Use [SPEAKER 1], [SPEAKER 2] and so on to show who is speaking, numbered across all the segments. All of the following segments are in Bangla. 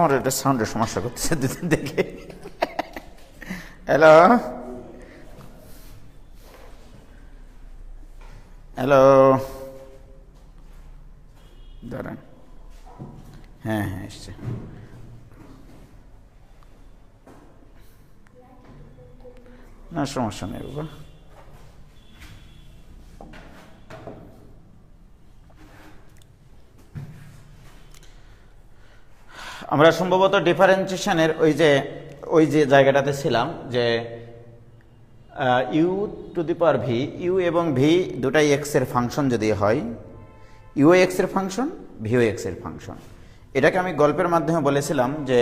[SPEAKER 1] আমার এটা সাউন্ডের সমস্যা করতেছে দুদিন দেখে। হ্যালো হ্যালো, দাঁড়ান, হ্যাঁ হ্যাঁ এসছে। না সমস্যা নেই বাবা। আমরা সম্ভবত ডিফারেন্সিয়েশনের ওই যে জায়গাটাতে ছিলাম, যে U to the power V, U এবং ভি দুটাই এক্স এর ফাংশন যদি হয়, ইউ এক্স এর ফাংশন, ভিও এক্স এর ফাংশন। এটাকে আমি গল্পের মাধ্যমে বলেছিলাম যে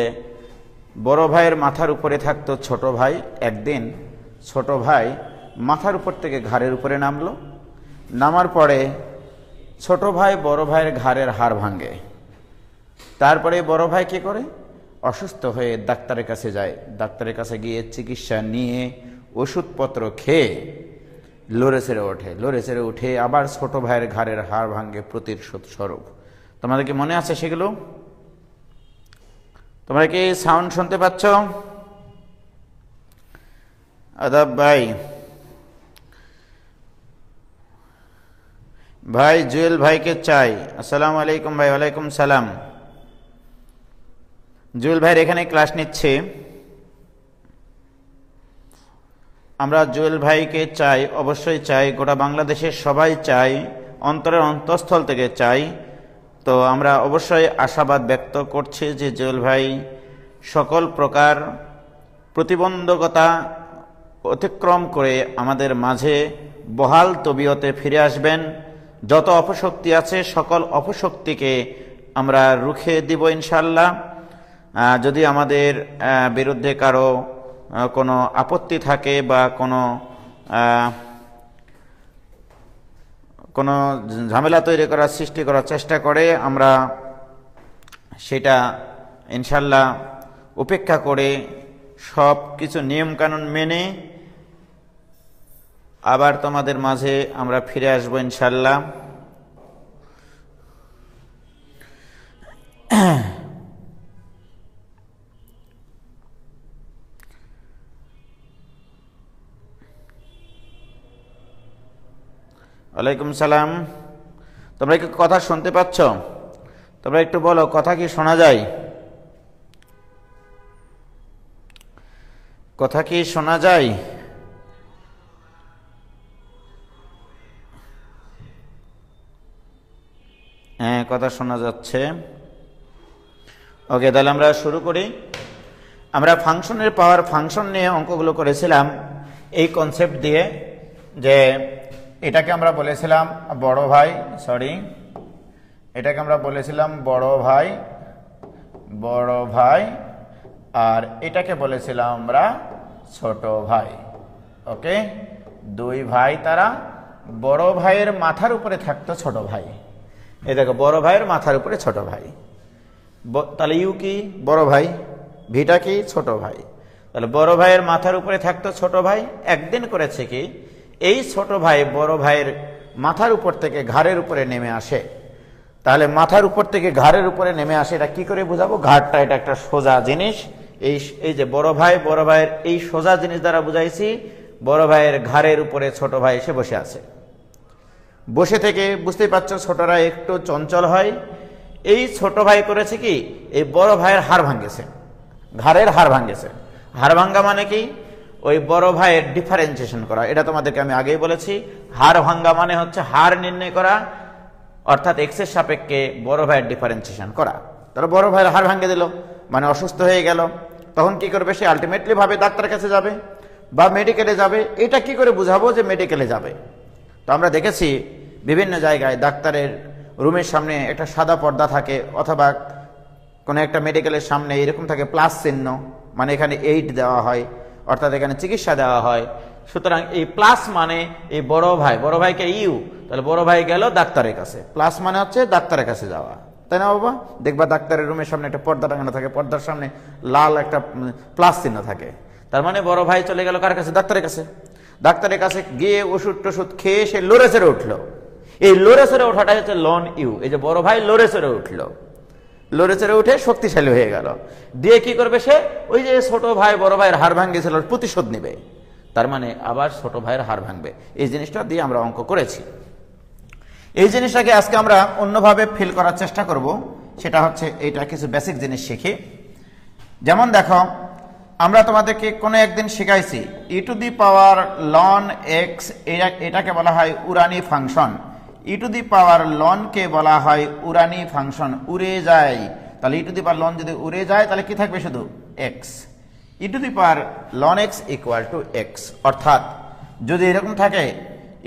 [SPEAKER 1] বড় ভাইয়ের মাথার উপরে থাকতো ছোট ভাই। একদিন ছোট ভাই মাথার উপর থেকে ঘাড়ের উপরে নামলো। নামার পরে ছোট ভাই বড় ভাইয়ের ঘাড়ের হাড় ভাঙে। তারপরে বড় ভাই কি করে? অসুস্থ হয়ে ডাক্তারের কাছে যায়। ডাক্তারের কাছে গিয়ে চিকিৎসা নিয়ে ওষুধপত্র খেয়ে লড়ে চেড়ে উঠে আবার ছোট ভাইয়ের ঘাড়ের হাড় ভাঙে প্রতিশোধ স্বরূপ। তোমাদের কি মনে আছে সেগুলো? তোমরা কি সাউন্ড শুনতে পাচ্ছ? আদাব ভাই, ভাই জুয়েল ভাইকে চাই। আসসালামু আলাইকুম ভাই। ওয়ালাইকুম সালাম। জুয়েল ভাইয়ের এখানে ক্লাস নিচ্ছে। আমরা জুয়েল ভাইকে চাই, অবশ্যই চাই, গোটা বাংলাদেশের সবাই চাই, অন্তরের অন্তঃস্থল থেকে চাই। তো আমরা অবশ্যই আশাবাদ ব্যক্ত করছি যে জুয়েল ভাই সকল প্রকার প্রতিবন্ধকতা অতিক্রম করে আমাদের মাঝে বহাল তবিয়তে ফিরে আসবেন। যত অপশক্তি আছে সকল অপশক্তিকে আমরা রুখে দিব ইনশাল্লাহ। যদি আমাদের বিরুদ্ধে কারো কোনো আপত্তি থাকে বা কোনো ঝামেলা তৈরি করার সৃষ্টি করার চেষ্টা করে, আমরা সেটা ইনশাল্লাহ উপেক্ষা করে সব কিছু নিয়মকানুন মেনে আবার তোমাদের মাঝে আমরা ফিরে আসবো ইনশাল্লাহ। ওয়ালাইকুম সালাম। তোমরা কি কথা শুনতে পাচ্ছ? তোমরা একটু বলো, কথা কি শোনা যায়? কথা কি শোনা যায়? হ্যাঁ, কথা শোনা যাচ্ছে। ওকে, তাহলে আমরা শুরু করি। আমরা ফাংশনের পাওয়ার ফাংশন নিয়ে অঙ্কগুলো করেছিলাম এই কনসেপ্ট দিয়ে, যে এটাকে আমরা বলেছিলাম বড় ভাই, এটাকে আমরা বলেছিলাম বড় ভাই, আর এটাকে বলেছিলাম আমরা ছোট ভাই। ওকে, দুই ভাই, তারা বড় ভাইয়ের মাথার উপরে থাকতো ছোট ভাই। এই দেখো, বড় ভাইয়ের মাথার উপরে ছোট ভাই। তাহলে ইউ কি? বড় ভাই। ভিটা কি? ছোট ভাই। তাহলে বড় ভাইয়ের মাথার উপরে থাকতো ছোট ভাই। একদিন করেছে কি, এই ছোট ভাই বড় ভাইয়ের মাথার উপর থেকে ঘাড়ের উপরে নেমে আসে। তাহলে মাথার উপর থেকে ঘাড়ের উপরে নেমে আসে, এটা কি করে বুঝাবো? ঘাড়টা এটা একটা সোজা জিনিস। এই যে বড় ভাইয়ের এই সোজা জিনিস দ্বারা বুঝাইছি, বড় ভাইয়ের ঘাড়ের উপরে ছোট ভাই এসে বসে আছে। বসে থেকে বুঝতেই পারছো ছোটরা একটু চঞ্চল হয়। এই ছোট ভাই করেছে কি, এই বড় ভাইয়ের হাড় ভাঙেছে, ঘাড়ের হাড় ভাঙেছে। হাড় ভাঙ্গা মানে কি? ওই বড় ভাইয়ের ডিফারেন্সিয়েশন করা। এটা তোমাদেরকে আমি আগেই বলেছি। হাড় ভাঙ্গা মানে হচ্ছে হাড় নির্ণয় করা, অর্থাৎ এক্স এর সাপেক্ষে বড় ভাইয়ের ডিফারেন্সিয়েশন করা। তাহলে বড় ভাইয়ের হাড় ভাঙে দিল মানে অসুস্থ হয়ে গেল। তখন কি করবে? সে আলটিমেটলি ভাবে ডাক্তারের কাছে যাবে বা মেডিকেলে যাবে। এটা কি করে বুঝাবো যে মেডিকেলে যাবে? তো আমরা দেখেছি বিভিন্ন জায়গায় ডাক্তারের রুমের সামনে একটা সাদা পর্দা থাকে, অথবা কোনো একটা মেডিকেলের সামনে এরকম থাকে প্লাস চিহ্ন, মানে এখানে এইড দেওয়া হয়, অর্থাৎ এখানে চিকিৎসা দেওয়া হয়। সুতরাং এই প্লাস মানে এই বড় ভাইকে ইউ, তাহলে বড় ভাই গেল ডাক্তারের কাছে। প্লাস মানে হচ্ছে ডাক্তারের কাছে যাওয়া, তাই না বাবা? দেখবা ডাক্তারের রুমের সামনে একটা পর্দা টাঙানো থাকে, পর্দার সামনে লাল একটা প্লাস চিহ্ন থাকে। তার মানে বড় ভাই চলে গেল কার কাছে? ডাক্তারের কাছে। ডাক্তারের কাছে গিয়ে ওষুধ টষুধ খেয়ে সে লড়ে চড়ে উঠলো। এই লড়ে চড়ে ওঠাটাই হচ্ছে লন ইউ। এই যে বড় ভাই লড়ে চড়ে উঠলো, লড়ে চড়ে উঠে শক্তিশালী হয়ে গেল, দিয়ে কি করবে সে, ওই যে ছোট ভাই বড় ভাইয়ের হাড় ভাঙ্গেছিল প্রতিশোধ নেবে, তার মানে আবার ছোট ভাইয়ের হাড় ভাঙবে। এই জিনিসটা দিয়ে আমরা অঙ্ক করেছি। এই জিনিসটাকে আজকে আমরা অন্যভাবে ফিল করার চেষ্টা করব, সেটা হচ্ছে এইটা কিছু বেসিক জিনিস শিখি। যেমন দেখো, আমরা তোমাদেরকে কোনো একদিন শিখাইছি e to the power ln x, এটাকে বলা হয় উড়ানি ফাংশন। ই টু দি পাওয়ার লনকে বলা হয় উড়ানি ফাংশন, উড়ে যায়। তাহলে e to the power loan যদি উড়ে যায় তাহলে কি থাকবে, শুধু x. E to the power ln x equal to x, অর্থাৎ যদি এরকম থাকে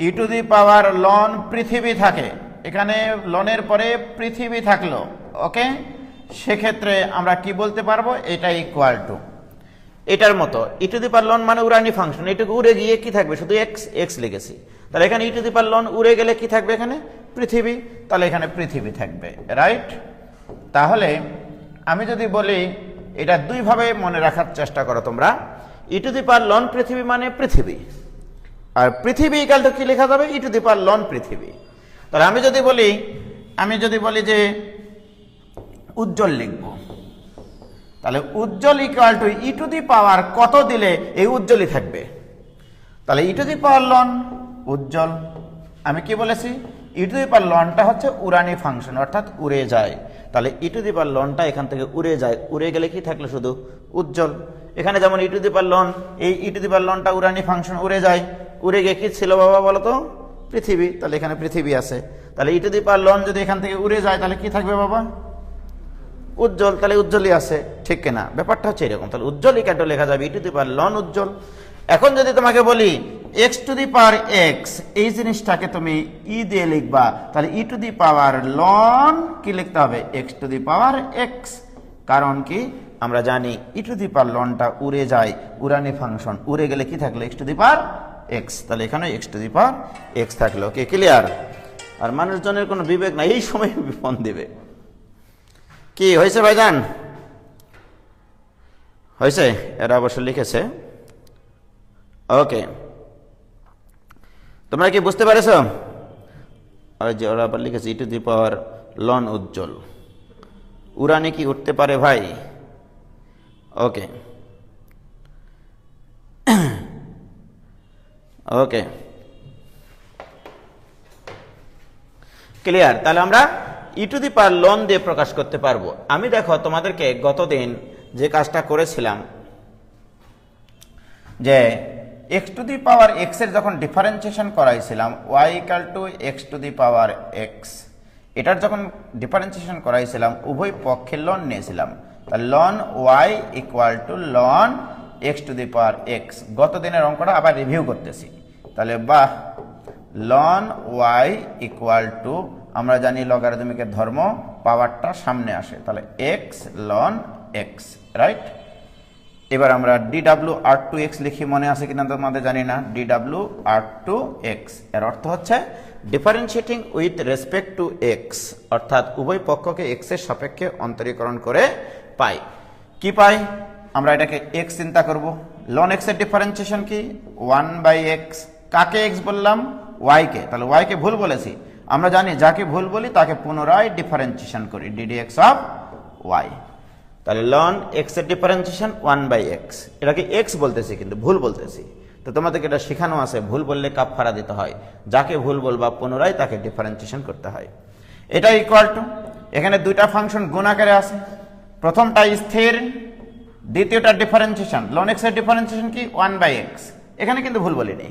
[SPEAKER 1] ই টু দি পাওয়ার লন পৃথিবী থাকে, এখানে লনের পরে পৃথিবী থাকলো, ওকে, সেক্ষেত্রে আমরা কি বলতে পারবো, এটা ইকুয়াল টু এটার মতো ই টু দি পাওয়ার লন মানে উড়ানি ফাংশন, এটুকু উড়ে গিয়ে কি থাকবে, শুধু এক্স, এক্স লিখেছি। তাহলে এখানে ই টু দি পাওয়ার লন উড়ে গেলে কি থাকবে, এখানে পৃথিবী, তাহলে এখানে পৃথিবী থাকবে, রাইট। তাহলে আমি যদি বলি, এটা দুইভাবে মনে রাখার চেষ্টা করো তোমরা, ই টু দি পাওয়ার লন পৃথিবী মানে পৃথিবী, আর পৃথিবী ইকাল টু কি লেখা যাবে, ই টু দি পাওয়ার লন পৃথিবী। তাহলে আমি যদি বলি যে উজ্জ্বল লিখব, তাহলে উজ্জ্বল equal to e to the power কত দিলে এই উজ্জ্বলই থাকবে। তাহলে e to the power loan উজ্জ্বল, আমি কি বলেছি, ই টু দি পাওয়ার লনটা হচ্ছে উড়ানি ফাংশন, অর্থাৎ উড়ে যায়। তাহলে ই টু দি পাওয়ার লনটা এখান থেকে উড়ে যায়, উড়ে গেলে কি থাকলো, শুধু উজ্জ্বল। এখানে যেমন ই টু দি পাওয়ার লন, এই ই টু দি পাওয়ার লনটা উড়ানি ফাংশন, উড়ে যায়, উড়ে গিয়ে কি ছিল বাবা বলো তো, পৃথিবী। তাহলে এখানে পৃথিবী আছে, তাহলে e to the power loan যদি এখান থেকে উড়ে যায় তাহলে কি থাকবে বাবা, উজ্জ্বল। তাহলে উজ্জ্বলই আছে, ঠিক কিনা, ব্যাপারটা হচ্ছে এরকম। তাহলে উজ্জ্বল ইকাটো লেখা যাবে ই টু দি পাওয়ার লন উজ্জ্বল। এখন যদি তোমাকে বলি x to the power x, এই জিনিসটাকে তুমি ই দিয়ে লিখবা, তাহলে e to the power loan কি লিখতে হবে, x to the power x. কারণ কি, আমরা জানি ই টু দি পাওয়ার লনটা উড়ে যায়, উড়ানি ফাংশন, উড়ে গেলে কি থাকলো, x to the power x. তাহলে এখানে x to the power x থাকলো, ওকে, ক্লিয়ার। আর মানুষজনের কোনো বিবেক নাই, এই সময় ফোন দিবে। কি হয়েছে ভাইজান, হয়েছে? এরা অবশ্য লিখেছে, ওকে। তোমরা কি বুঝতে পারেছ? ওই যে ওরা আবার লিখেছে ই টু দি পাওয়ার লন উজ্জ্বল, উড়ানে কি উঠতে পারে ভাই? ওকে ওকে, ক্লিয়ার। তাহলে আমরা ই টু দি পাওয়ার লন দিয়ে প্রকাশ করতে পারবো। আমি দেখো তোমাদেরকে গতদিন যে কাজটা করেছিলাম, যে x to the power x এর যখন ডিফারেন্সিয়েশন করাইছিলাম, y equal to x to the power x, এটার যখন ডিফারেন্সিয়েশন করাইছিলাম উভয় পক্ষের লন নিয়েছিলাম। তাহলে ln y equal to ln x to the power x. গত দিনের অঙ্কটা আবার রিভিউ করতেছি। তাহলে বাহ, লন ওয়াই ইকুয়াল টু, আমরা জানি লগারিদমিকের ধর্ম, পাওয়ারটা সামনে আসে, তাহলে এক্স লন এক্স, রাইট। এবার আমরা ডিডাব্লিউ আর টু এক্স লিখি, মনে আছে কিনা তোমাদের জানি না, ডিডাব্লিউ আর টু এক্স এর অর্থ হচ্ছে differentiating with respect to x, অর্থাৎ উভয় পক্ষকে এক্স এর সাপেক্ষে অন্তরীকরণ করে পাই। কি পাই? আমরা এটাকে এক্স চিন্তা করব। লন এক্স এর ডিফারেন্সিয়েশন কি, 1/x। কাকে এক্স বললাম? ওয়াই কে। তাহলে ওয়াই কে ভুল বলেছি, আমরা জানি যাকে ভুল বলি তাকে পুনরায় ডিফারেন্সিয়েশন করি, ddx অফ ওয়াই। তাহলে লন এক্স এর ডিফারেন্সিয়েশন 1/x, এটাকে এক্স বলতেছি কিন্তু ভুল বলতেছি। তো তোমাদেরকে এটা শেখানো আছে, ভুল বললে কাফফারা দিতে হয়, যাকে ভুল বলবা পুনরায় তাকে ডিফারেন্সিয়েশন করতে হয়। এটা ইকুয়াল টু, এখানে দুইটা ফাংশন গুণ আকারে আছে, প্রথমটা স্থির, দ্বিতীয়টা ডিফারেন্সিয়েশন। লন এক্স এর ডিফারেন্সিয়েশন কি, 1/x। এখানে কিন্তু ভুল বলিনি,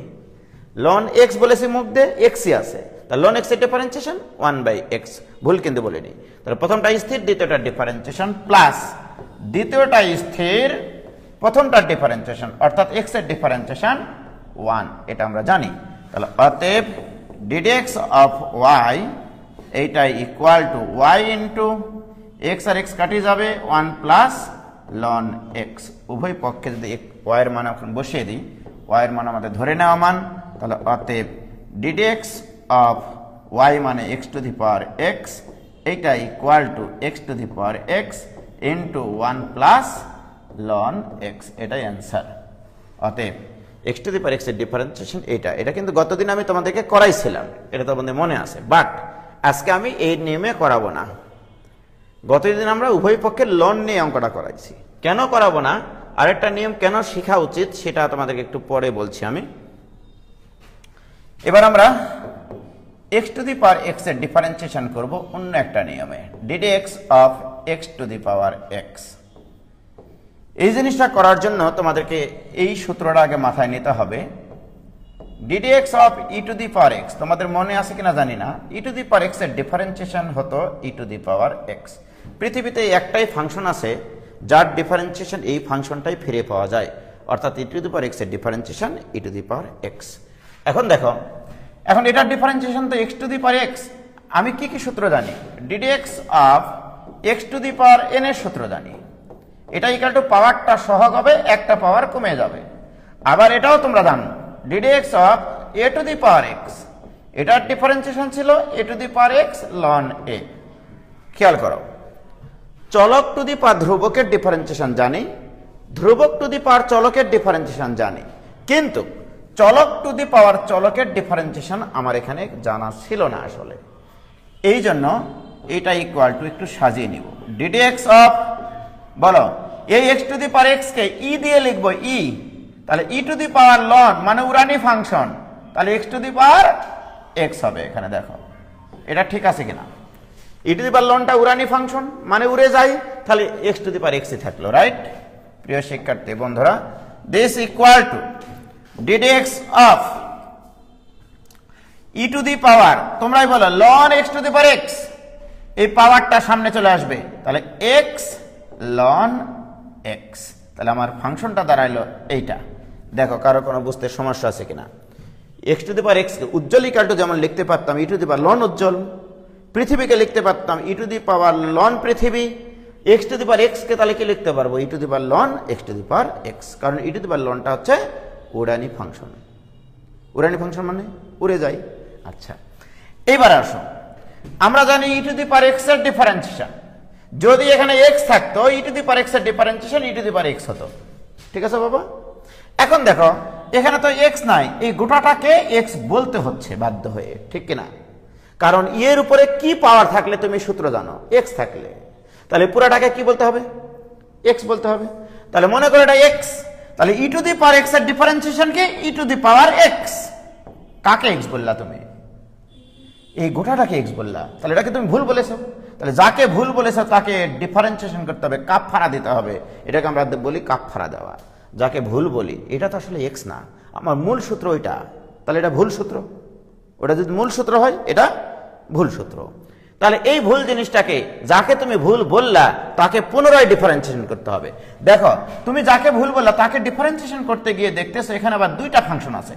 [SPEAKER 1] লন এক্স বলেছি মুখ দিয়ে, এক্সই আছে। তাহলে লন এক্স এর ডিফারেন্সিয়েশন 1/x, ভুল কিন্তু বলিনি। তাহলে প্রথমটা স্থির, দ্বিতীয়টা ডিফারেন্সিয়েশন, প্লাস দ্বিতীয়টা স্থির, প্রথমটার ডিফারেন্সিয়েশন, অর্থাৎ এক্স এর ডিফারেন্সিয়েশন 1, এটা আমরা জানি। তাহলে অতএব ddx অফ ওয়াই, এইটা equal to Y into X আর এক্স কাটি যাবে, 1 প্লাস লন এক্স। উভয় পক্ষে যদি ওয়াই এর মান এখন বসিয়ে দিই, ওয়াই এর মান আমাদের ধরে নেওয়া মান, তাহলে অতএব ddx অফ ওয়াই মানে x to the power x, এইটা equal to x to the power x into 1 plus ln x, এটাই অ্যান্সার। অতএব x to the power x এর ডিফারেন্সিয়েশন এটা কিন্তু গতদিন আমি তোমাদেরকে করাইছিলাম, এটা তোমাদের মনে আছে। বাট আজকে আমি এই নিয়মে করাবো না, গতদিন আমরা উভয় পক্ষের লন নিয়ে অঙ্কটা করাইছি। কেন করাবো না, আরেকটা নিয়ম কেন শেখা উচিত সেটা তোমাদেরকে একটু পরে বলছি আমি। এবার আমরা x to the power x এর ডিফারেন্সিয়েশন করব অন্য একটা নিয়মে, ddx of x to the power x। এই জিনিসটা করার জন্য তোমাদেরকে এই সূত্রটা আগে মাথায় নিতে হবে। ddx of e to the power x, তোমাদের মনে আছে কিনা জানি না, e to the power x এর ডিফারেন্সিয়েশন হতো e to the power x। পৃথিবীতে একটাই ফাংশন আছে যার ডিফারেন্সিয়েশন এই ফাংশনটাই ফিরে পাওয়া যায়, অর্থাৎ e to the power x এর differentiation e to the power x। এখন দেখো, এখন এটার ডিফারেন্সিয়েশন তো x to the power x, আমি কি কি সূত্র জানি, ddx of x to the power n এর সূত্র জানি, এটা ইকুয়াল টু পাওয়ারটা সহগ হবে, একটা পাওয়ার কমে যাবে। আবার এটাও তোমরা জানো, ddx of a two the power x, এটার ডিফারেন্সিয়েশন ছিল a two the power x ln a। খেয়াল করো, চলক টু দি পাওয়ার ধ্রুবকের ডিফারেন্সিয়েশন জানি, ধ্রুবক টু দি পাওয়ার চলকের ডিফারেন্সিয়েশন জানি, কিন্তু চলক টু দি পাওয়ার চলকের ডিফারেন্সিয়েশন আমার এখানে জানা ছিল না আসলে। এই জন্য এটা ইকুয়াল টু একটু সাজিয়ে নিব, ddx অফ, বলো এই x to the power x কে e দিয়ে লিখবো, e, তাহলে e to the power ln মানে উড়ানি ফাংশন, তাহলে x to the power x হবে। এখানে দেখো এটা ঠিক আছে কিনা, e টু দি পাওয়ার লনটা উড়ানি ফাংশন মানে উড়ে যায়, তাহলে x to the power x ই থাকলো, রাইট? প্রিয় শিক্ষার্থী বন্ধুরা, this equal to ddx of e to the power, তোমরাই বলো ln x to the power x, এই পাওয়ারটা সামনে চলে আসবে, তাহলে x ln x, তাহলে আমার ফাংশনটা দাঁড়াইলো এইটা। দেখো কারো কোনো বুঝতে সমস্যা আছে কিনা। x to the power x কে উজ্জ্বল ইকুয়াল টু যেমন লিখতে পারতাম e to the power ln উজ্জ্বল, পৃথিবীকে লিখতে পারতাম e to the power ln পৃথিবী, x to the power x কে তাহলে কি লিখতে পারবো e to the power ln x to the power x, কারণ e টু দি পাওয়ার lnটা হচ্ছে উড়ানি ফাংশন, উড়ানি ফাংশন মানে উড়ে যায়। আচ্ছা, এবার আসো, আমরা জানি e to the power x এর ডিফারেন্সিয়েশন, যদি এখানে x থাকতো e to the power x এর differentiation e to the power x হতো, ঠিক আছে বাবা? এখন দেখো এখানে তো x নাই, এই গোটাটাকে x বলতে হচ্ছে বাধ্য হয়ে, ঠিক কিনা? কারণ এর উপরে কি পাওয়ার থাকলে তুমি সূত্র জানো, x থাকলে, তাহলে পুরাটাকে কি বলতে হবে, x বলতে হবে। তাহলে মনে করো এটা x, তাহলে e to the power x এর ডিফারেন্সিয়েশন কি e to the power x, কাকে x বললা তুমি? এই গোটাটাকে x বললা, তাহলে এটাকে তুমি ভুল বলেছো। তাহলে যাকে ভুল বলেছো তাকে ডিফারেন্সিয়েশন করতে হবে, কাফফারা দিতে হবে, এটাকে আমরা বলি কাফফারা দেওয়া। যাকে ভুল বলি এটা তো আসলে x না, আমার মূল সূত্র ওইটা, তাহলে এটা ভুল সূত্র, ওটা যদি মূল সূত্র হয় এটা ভুল সূত্র। তাহলে এই ভুল জিনিসটাকে, যাকে তুমি ভুল বললা তাকে পুনরায় ডিফারেন্সিয়েশন করতে হবে। দেখো তুমি যাকে ভুল বললা তাকে ডিফারেন্সিয়েশন করতে গিয়ে দেখতেছো এখানে আবার দুইটা ফাংশন আছে,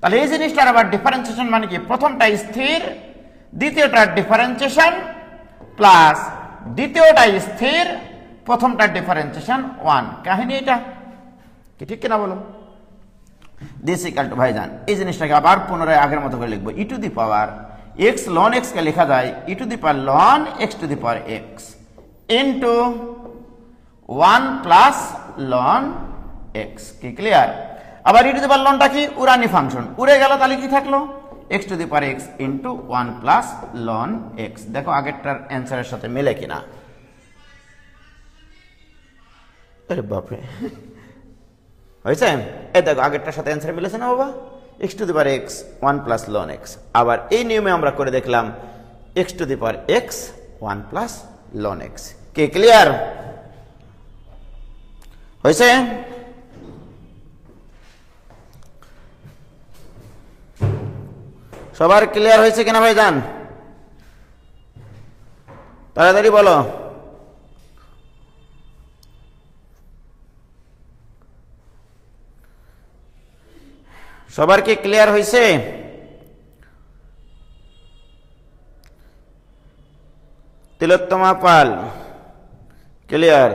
[SPEAKER 1] তাহলে এই জিনিসটার আবার ডিফারেন্সিয়েশন মানে কি, প্রথমটা স্থির, দ্বিতীয়টার ডিফারেন্সিয়েশন প্লাস দ্বিতীয়টা স্থির, প্রথমটার ডিফারেন্সিয়েশন 1, কাহিনী এটা কি ঠিক কিনা বলো? দিস ইকুয়াল টু, ভাইজান এই জিনিসটাকে আবার পুনরায় আগের মতো করে লিখবো, e to the power x ln x কে লেখা যায় e to the power ln x to the power x into 1 plus ln x, কি ক্লিয়ার? আবার e টু দি পাওয়ার lnটা কি, উড়ানি ফাংশন, উড়ে গেল, তাহলে কি থাকলো x to the power x into 1 plus ln x। দেখো আগেরটার অ্যান্সারের সাথে মেলে কিনা। আরে বাপরে, হয়েছে? এই দেখো আগেরটার সাথে অ্যান্সার মিলেছে না বাবা, x to the power x 1 plus ln x। আবার এই নিয়মে আমরা করে দেখলাম x to the power x 1 plus ln x, কি ক্লিয়ার? হয়েছে? সবার ক্লিয়ার হয়েছে কিনা ভাইজান? তাড়াতাড়ি বলো। সবার কি ক্লিয়ার হয়েছে? তিলোত্তমা পাল ক্লিয়ার,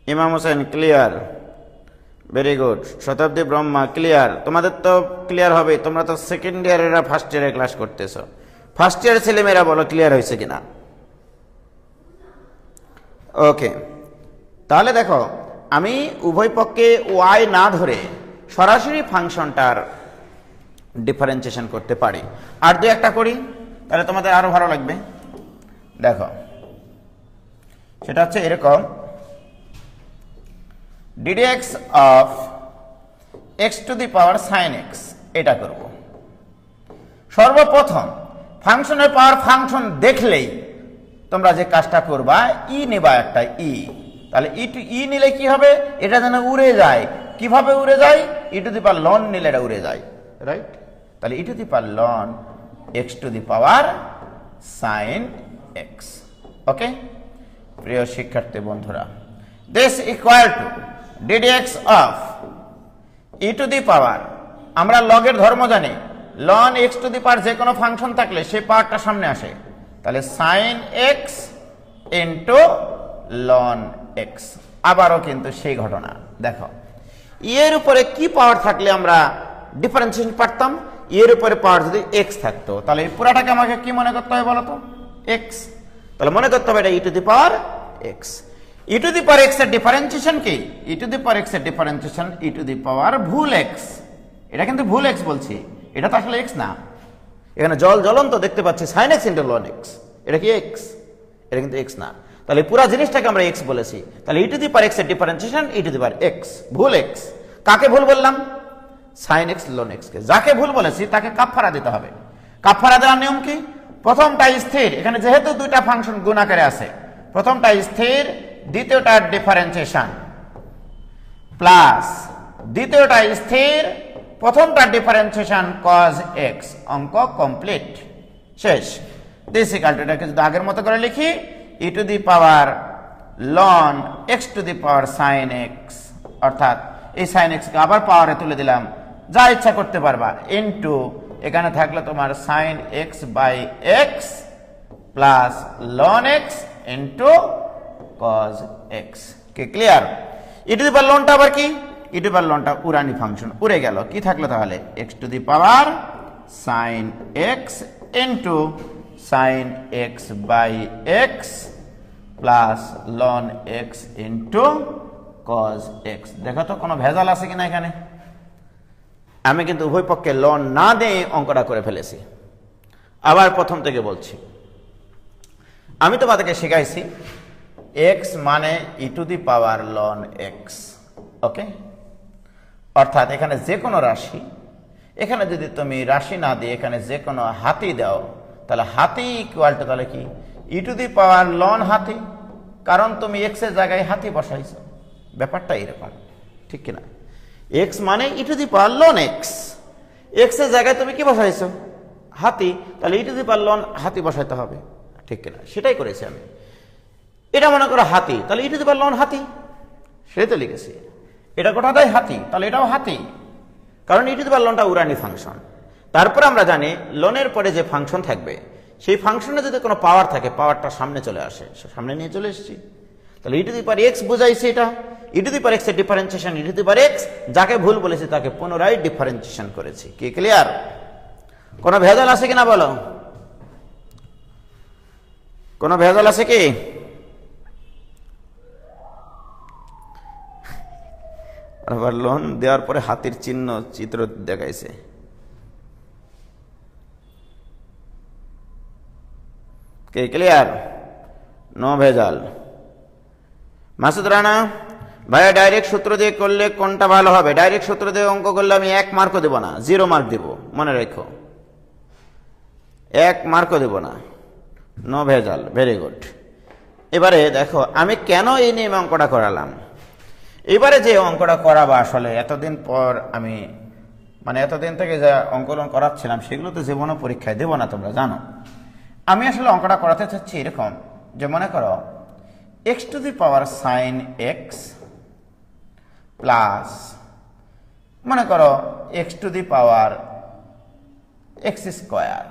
[SPEAKER 1] ইমাম হোসেন ক্লিয়ার, ভেরি গুড, শতাব্দী ব্রহ্মা ক্লিয়ার। তোমাদের তো ক্লিয়ার হবে, তোমরা তো সেকেন্ড ইয়ারেরা ফার্স্ট ইয়ারে ক্লাস করতেছো। ফার্স্ট ইয়ারের ছেলেমেয়েরা বলো ক্লিয়ার হয়েছে কিনা। ওকে, তাহলে দেখো আমি উভয় পক্ষে y না ধরে সরাসরি ফাংশনটার ডিফারেন্সিয়েশন করতে পারি। আর দু একটা করি তাহলে তোমাদের আরো ভালো লাগবে। দেখো সেটা হচ্ছে এরকম, ddx of x to the power sin x, এটা করব। সর্বপ্রথম ফাংশনের পাওয়ার ফাংশন দেখলেই তোমরা যে কাজটা করবা, ই নেবা একটা ই, তাহলে ই নিলে কি হবে, এটা যেন উড়ে যায়। কিভাবে উড়ে যায়, ই টু দি পাওয়ার লন নিলে এটা উড়ে যায়, রাইট। তাহলে e to the power ln x to the power sine x. Okay প্রিয় শিক্ষার্থী বন্ধুরা, this equal to ddx of e to the power, আমরা লগের ধর্ম জানি, ln x to the power যে কোনো ফাংশন থাকলে সেই পাওয়ারটা সামনে আসে, তাহলে sine x into ln x. আবারও কিন্তু সেই ঘটনা, দেখো এর উপরে কি পাওয়ার থাকলে আমরা ডিফারেন্সিয়েশন পারতাম, এর উপরে পাওয়ার যদি এক্স থাকতো, তাহলে এই পুরাটাকে আমাকে কি মনে করতে হবে বলতো, এক্স। তাহলে মনে করতে হবে এটা e to the power x. E to the power x এর ডিফারেন্সিয়েশন কি, e to the power x এর differentiation e to the power ভুল এক্স। এটা কিন্তু ভুল এক্স বলছি, এটা তো আসলে এক্স না। এখানে জ্বলন্ত দেখতে পাচ্ছি sine x into ln x, এটা কি এক্স? এটা কিন্তু এক্স না। তাহলে পুরো জিনিসটাকে আমরা এক্স বলেছি, তাহলে e to the power x এর differentiation e to the power x, ভুল এক্স। কাকে ভুল বললাম? সাইন এক্স লন এক্স কে। যাকে ভুল বলেছি তাকে কাফারা দিতে হবে। কাফারা দেওয়ার নিয়ম কি, প্রথমটা স্থির, এখানে যেহেতু দুইটা ফাংশন গুণাকারে আছে, প্রথমটা স্থির, দ্বিতীয়টা ডিফারেন্সিয়েশন, প্লাস দ্বিতীয়টা স্থির, প্রথমটা ডিফারেন্সিয়েশন cos x, অঙ্ক কমপ্লিট, শেষ। দিস ইকুয়াল টু, এটাকে যদি আগের মতো করে লিখি, e to the power ln x to the power sin x, অর্থাৎ এই sin x কে আবার পাওয়ারে তুলে দিলাম, যা ইচ্ছা করতে পারবা, ইনটু এখানে থাকলো তোমার sin x by x plus ln x into cos x। কি ক্লিয়ার? ই টু দি পাওয়ার লনটা আবার কি, ই টু দি পাওয়ার লনটা উড়ানি ফাংশন, উড়ে গেল। কি থাকলো তাহলে, x to the power sin x into sin x by x plus ln x into cos x। দেখো তো কোনো ভেজাল আছে কিনা এখানে? আমি কিন্তু উভয় পক্ষে লন না দিয়ে অঙ্কটা করে ফেলেছি। আবার প্রথম থেকে বলছি, আমি তোমাদেরকে শিখাইছি x মানে e to the power ln x, okay. অর্থাৎ এখানে যে কোনো রাশি, এখানে যদি তুমি রাশি না দিয়ে এখানে যে কোনো হাতি দাও, তাহলে হাতি ইকুয়াল টু তাহলে কি, e to the power loan হাতি, কারণ তুমি এক্স এর জায়গায় হাতি বসাইছো। ব্যাপারটা এরকম, ঠিক কিনা? এক্স মানে e to the power ln x, x এর জায়গায় তুমি কি বসাইছো, হাতি, তাহলে e to the power loan হাতি বসাইতে হবে, ঠিক কিনা? সেটাই করেছি আমি। এটা মনে করো হাতি, তাহলে e to the power loan হাতি, সেটাই তো লিখেছি। এটা গোটাটাই হাতি, তাহলে এটাও হাতি, কারণ ই টু দি পাওয়ার লনটা উড়ানি ফাংশন। তারপরে আমরা জানি লনের পরে যে ফাংশন থাকবে, সেই ফাংশনে যদি কোনো পাওয়ার থাকে, পাওয়ারটা সামনে চলে আসে, সামনে নিয়ে চলে এসেছি। তাহলে e to the power x বুঝাইছে, এটা e to the power x এর differentiation e to the power x, যাকে ভুল বলেছি তাকে পুনরায় ডিফারেন্সিয়েশন করেছি। কি ক্লিয়ার? কোনো ভেজাল আছে কিনা বলো, কোনো ভেজাল আছে কি? আবার লোন দেওয়ার পরে হাতির চিহ্ন চিত্র দেখাইছে। কে ক্লিয়ার? নো ভেজাল। মাসুদ রানা ভাইয়া, ডাইরেক্ট সূত্র দিয়ে করলে কোনটা ভালো হবে? ডাইরেক্ট সূত্র দিয়ে অঙ্ক করলে আমি 1 মার্কও দেব না, 0 মার্ক দেব, মনে রেখো, 1 মার্কও দেব না। নো ভেজাল, ভেরি গুড। এবারে দেখো আমি কেন এই নিয়ে অঙ্কটা করালাম। এবারে যে অঙ্কটা করাবো, আসলে এতদিন পর আমি এতদিন থেকে যা অঙ্কন করাচ্ছিলাম সেগুলো তো জীবনে পরীক্ষায় দেবো না, তোমরা জানো। আমি আসলে অঙ্কটা করাতে চাচ্ছি এরকম, যে মনে করো x to the power sine x plus মনে করো x to the power x square.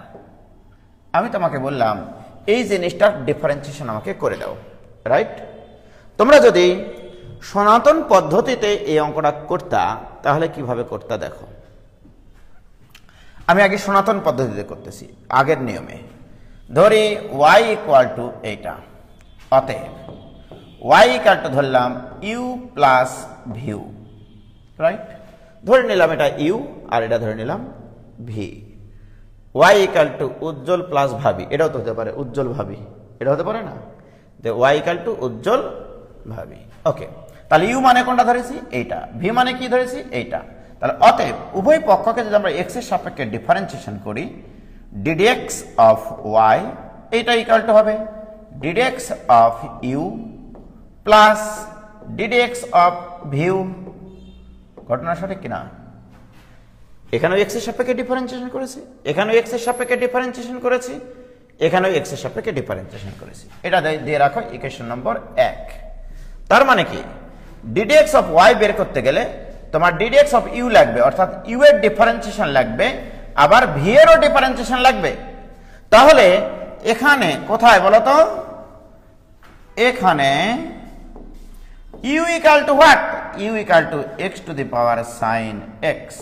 [SPEAKER 1] আমি তোমাকে বললাম এই জিনিসটার ডিফারেন্সিয়েশন আমাকে করে দাও, রাইট? তোমরা যদি সনাতন পদ্ধতিতে এই অঙ্কটা করতা তাহলে কিভাবে করতা দেখো। আমি আগে সনাতন পদ্ধতিতে করতেছি, আগের নিয়মে। ধরি y ইকুয়াল টু এইটা, অতএব y ইকুয়াল টু ধরলাম u প্লাস ভিউ, রাইট? ধরে নিলাম এটা u আর এটা ধরে নিলাম v। y ইকুয়াল টু উজ্জ্বল প্লাস ভাবি, এটাও তো হতে পারে উজ্জ্বল ভাবি, এটা হতে পারে না, যে ওয়াই ইকুয়াল টু উজ্জ্বল ভাবি। ওকে, তাহলে ইউ মানে কোনটা ধরেছি? এইটা। ভি মানে কি ধরেছি? এইটা। তাহলে অতএব উভয় পক্ষকে যদি আমরা এক্স এর সাপেক্ষে ডিফারেন্সিয়েশন করি, ডিডিএক্স অফ ওয়াই এইটা ইকুয়াল টু হবে ddx of U plus ddx of V. ঘটনা সঠিক কিনা? এখানেও এক্স এর সাপেক্ষে ডিফারেন্সিয়েশন করেছি, এখানেও এক্স এর সাপেক্ষে ডিফারেন্সিয়েশন করেছি, এখানেও এক্স এর সাপেক্ষে ডিফারেন্সিয়েশন করেছি। এটা দিয়ে রাখো ইকুয়েশন নম্বর 1। তার মানে কি, ডিডিএক্স অফ ওয়াই বের করতে গেলে তোমার ডিডিএক্স অফ ইউ লাগবে, অর্থাৎ ইউ এর ডিফারেন্সিয়েশন লাগবে, আবার ভি এরও ডিফারেন্সিয়েশন লাগবে। তাহলে এখানে কোথায় বলো তো? এখানে u equal to what? U equal to x to the power sine x.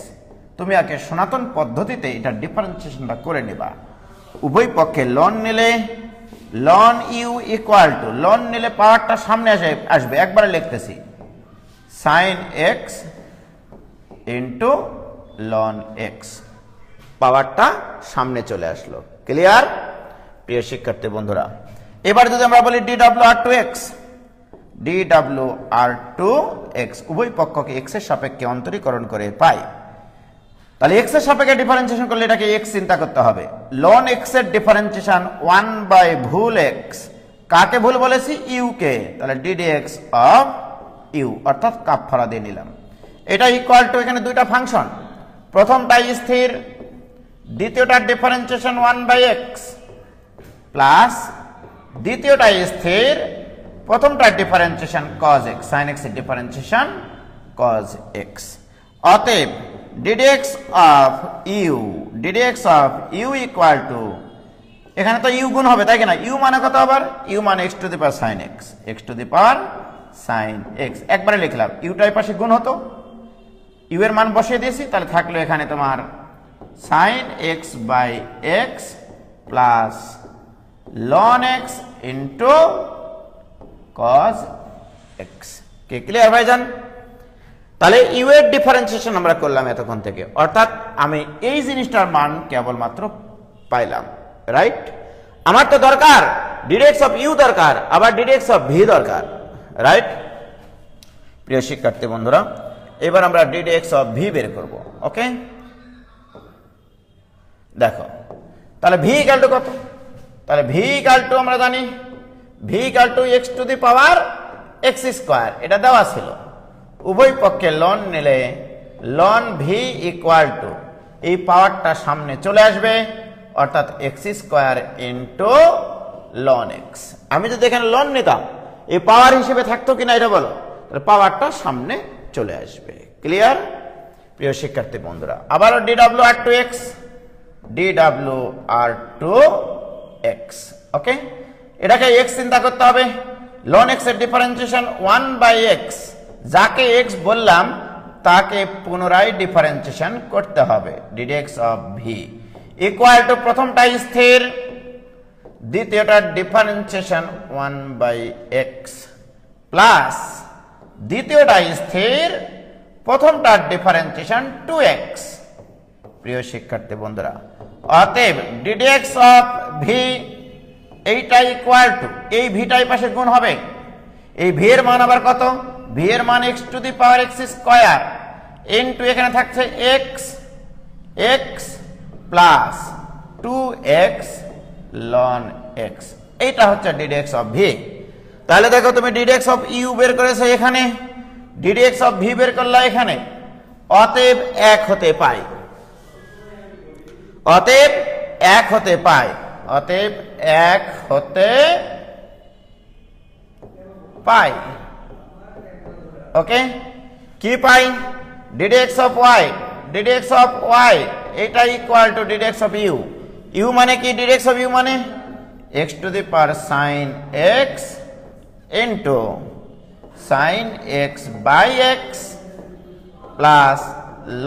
[SPEAKER 1] তুমি আগে সনাতন পদ্ধতিতে এটা ডিফারেন্সিয়েশনটা করে নেবা। উভয় পক্ষে লন নিলে ln u equal to, ln নিলে পাওয়ারটা সামনে আসবে, একবারে লিখতেছি sine x into ln x, পাওয়ারটা সামনে চলে আসলো। ক্লিয়ার প্রিয় শিক্ষার্থী বন্ধুরা? এবার যদি আমরা বলি d W R to x, D W R to x উভয় পক্ষকে এক্স এর সাপেক্ষে অন্তরীকরণ করে পাই। তাহলে এক্স এর সাপেক্ষে ডিফারেন্সিয়েশন করলে এটাকে এক্স চিন্তা করতে হবে। লন এক্স এর ডিফারেন্সিয়েশন 1 বাই ভুল এক্স, কাকে ভুল বলেছি? ইউ কে। তাহলে ডিডিএক্স অফ ইউ অর্থাৎ কাপ ফরা দিয়ে নিলাম। এটা ইকুয়াল টু, এখানে দুইটা ফাংশন, প্রথমটা স্থির, দ্বিতীয়টার ডিফারেন্সিয়েশন 1 বাই এক্স প্লাস দ্বিতীয়টা স্থির, প্রথমটার differentiation cos x, sin x এর ডিফারেন্সিয়েশন cos x। অতএব ddx of u equal to, এখানে তো ইউ গুণ হবে তাই কিনা? ইউ মানে কত আবার? ইউ মানে x to the power sin x, x to the power sin x। একবারে লিখলাম, ইউটার পাশে গুণ হতো, ইউ এর মান বসিয়ে দিয়েছি, তাহলে থাকলো এখানে তোমার sin x by x plus ln x into cos x। কে ক্লিয়ার ভাইজান? তাহলে ইউ এর ডিফারেন্সিয়েশন আমরা করলাম এতক্ষণ থেকে, অর্থাৎ আমি এই জিনিসটার মান কেবলমাত্র পাইলাম, রাইট? আমার তো দরকার ডিডিএক্স অফ ইউ দরকার, আবার ডিডিএক্স অফ ভি দরকার, রাইট? প্রিয় শিক্ষার্থী বন্ধুরা, এবার আমরা ডিডিএক্স অফ ভি বের করব। ওকে, দেখো তাহলে ভি ইকুয়াল টু কত? তাহলে ভি ইকুয়াল টু আমরা জানি V equal to x to the power x square, এটা দেওয়া ছিল। উভয় পক্ষে লন নিলে লন ভি ইকুয়াল টু, এই পাওয়ারটা সামনে চলে আসবে, অর্থাৎ x square into ln x. আমি যদি এখানে লন নিতাম, এই পাওয়ার হিসেবে থাকতো কিনা এটা বলো? তাহলে পাওয়ারটা সামনে চলে আসবে। ক্লিয়ার প্রিয় শিক্ষার্থী বন্ধুরা? আবার D W R to x, D W R to x. Okay, এটাকে এক্স চিন্তা করতে হবে। লন এক্স এর ডিফারেন্সিয়েশন 1 বাই এক্স, যাকে এক্স বললাম তাকে পুনরায় ডিফারেন্সিয়েশন করতে হবে। Ddx of v equal to, প্রথমটা স্থির, দ্বিতীয়টার ডিফারেন্সিয়েশন 1 বাই এক্স প্লাস দ্বিতীয়টা স্থির, প্রথমটার ডিফারেন্সিয়েশন 2x। প্রিয় শিক্ষার্থী বন্ধুরা, অতএব ডিডিএক্স অফ ভি এইটা ইকুয়াল টু, এই ভিটাই পাশে গুণ হবে, এই ভি এর মান আবার কত? ভি এর মান x to the power x square into এখানে থাকছে x, x plus 2x ln x. এইটা হচ্ছে ডিডিএক্স অফ ভি। তাহলে দেখো তুমি ডিডিএক্স অফ ইউ বের করেছো এখানে, ডিডিএক্স অফ ভি বের করলা এখানে, অতএব 1 হতে পাই, অতএব 1 হতে পাই, অতএব 1 হতে পাই। ওকে, কি পাই? D d x of y, d d x of y এটা equal to d d x of u. U মানে কি? ডিডিএক্স অফ ইউ মানে x to the power sine x into sine x by x plus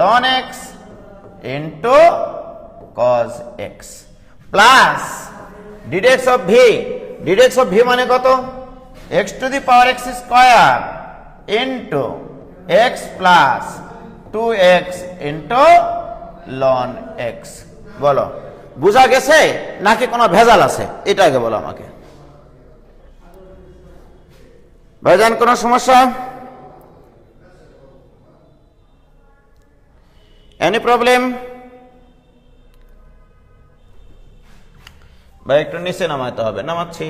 [SPEAKER 1] ln x into cos x plus ddx of v. D d x of v মানে কত? X to the power x square into x plus 2x into ln x. বলো বুঝা গেছে নাকি কোনো ভেজাল আছে? এটা আগে বলো আমাকে। ভাইজান কোনো সমস্যা? Any problem? ভাই একটু নিচে নামাইতে হবে। নামাচ্ছি,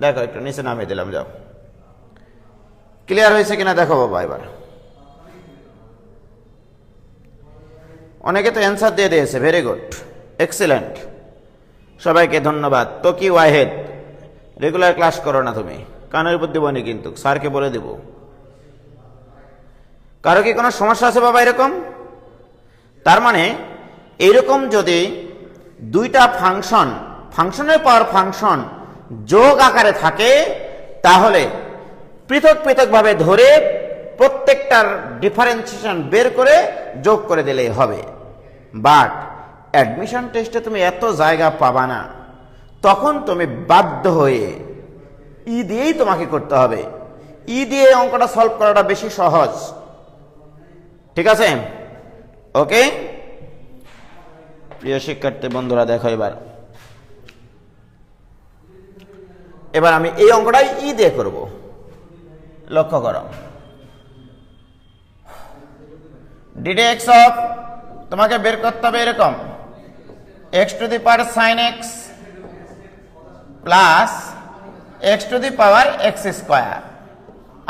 [SPEAKER 1] দেখো একটু নিচে নামিয়ে দিলাম, যাও। ক্লিয়ার হয়েছে কিনা দেখো বাবা এবার। অনেকে তো অ্যান্সার দিয়ে দিয়েছে, ভেরি গুড, এক্সিলেন্ট, সবাইকে ধন্যবাদ। তো কি ওয়াহেদ, রেগুলার ক্লাস করো না তুমি? কানের উপর দেবনি কিন্তু, স্যারকে বলে দেব। কারো কি কোনো সমস্যা আছে বাবা এরকম? তার মানে এইরকম যদি দুইটা ফাংশনের পর ফাংশন যোগ আকারে থাকে, তাহলে পৃথক পৃথকভাবে ধরে প্রত্যেকটার ডিফারেন্সিয়েশন বের করে যোগ করে দিলেই হবে। বাট অ্যাডমিশন টেস্টে তুমি এত জায়গা পাবা না, তখন তুমি বাধ্য হয়ে ই দিয়েই তোমাকে করতে হবে। ই দিয়ে অঙ্কটা সলভ করাটা বেশি সহজ, ঠিক আছে? ওকে প্রিয় শিক্ষার্থী বন্ধুরা, দেখো এবার আমি এই অঙ্কটাই ই দিয়ে করব। লক্ষ্য করো, ডিডেক্স অফ তোমাকে বের করতে হবে এরকম, x to the power sine x plus x to the power x square.